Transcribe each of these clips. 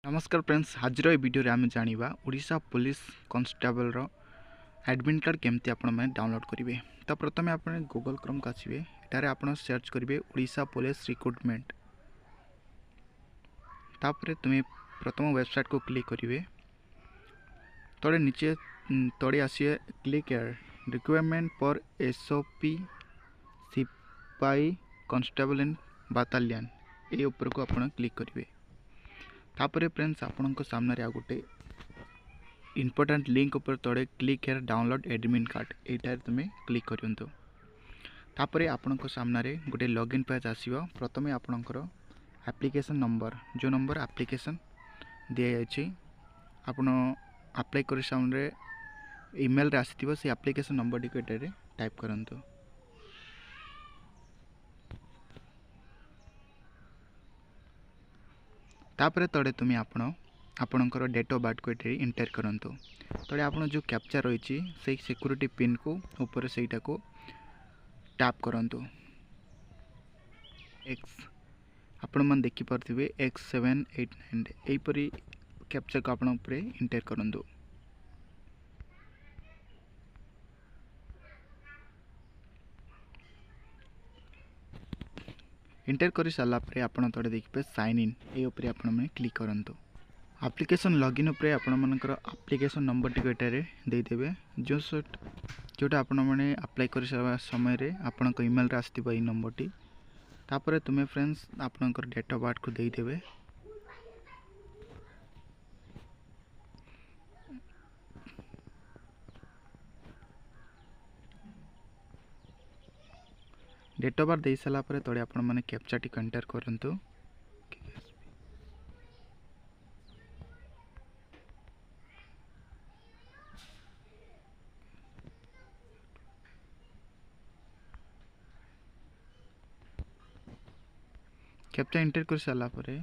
नमस्कार फ्रेंड्स, आज वीडियो आम जाना Odisha police constable admit card केमती आपण मैंने डाउनलोड करेंगे। तो प्रथम आप गूगल क्रोम को आसवे, एटारे आप सर्च करेंगे ओडिशा पुलिस रिक्रुटमेंट। तापर तुम्हें प्रथम वेबसाइट को क्लिक करेंगे। तले नीचे तले आसिए click here requirement for SOP सिपाही कांस्टेबल एंड बाटालियन ये ऊपर को आप क्लिक करेंगे। तापर फ्रेंड्स आपण सामने आ गोटे इंपोर्टेंट लिंक ऊपर तले click here download admit card यही तुम्हें क्लिक करूँ। तापर आपण सामने गोटे लॉगिन पेज आसो। प्रथम आपणकर एप्लिकेशन नंबर जो नंबर एप्लिकेशन दि जाए आपण अप्लाई कर सामने ईमेल आसी से एप्लिकेशन नंबर टी टाइप करूँ। तापर तले तुम्हें आपणकर डेट ऑफ बर्थ को ये इंटर करूँ। तले आप जो कैप्चा रही से सिक्योरिटी पिन को ऊपर सेटा को टैप करूँ। एक्स आपण मैंने देखिपे X789 यहीपरी कैप्चा को आप इंटर करूँ। इंटर कर सारापर आपड़ तले देखिए साइन इन ये आपने क्लिक करूँ। एप्लिकेशन लॉगिन उपरे आपणकर एप्लिकेशन नंबर टी देदेवे जोटा आपण मैंने अप्लाई कर समय आपण ईमेल आसो ये नंबर टी। तापर तुम्हें फ्रेंड्स आपणकर डेट ऑफ बर्थ को देदेवे। डेट ऑफ बर्थ दे सारापर तले आपण मैंने कैप्चा टी एंटर करूँ। कैप्चा एंटर कर सारापर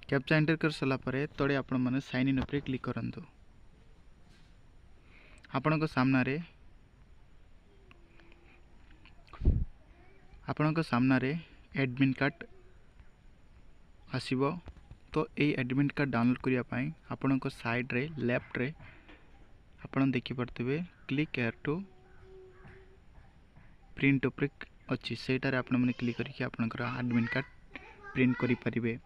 कैप्चा एंटर कर सारापर तले आपण मैंने साइन इन उपरे क्लिक करूँ। आपण सामने एडमिट कार्ड आसीबो। तो ये एडमिट कार्ड डाउनलोड करने आपण साइड रे लेफ्ट रे आपण देखि पड़ते क्लिक हेयर टू प्रिंट उपरे अच्छी सेटारे आपण मैंने क्लिक करके आपणकर एडमिट कार्ड प्रिंट करि परिबे।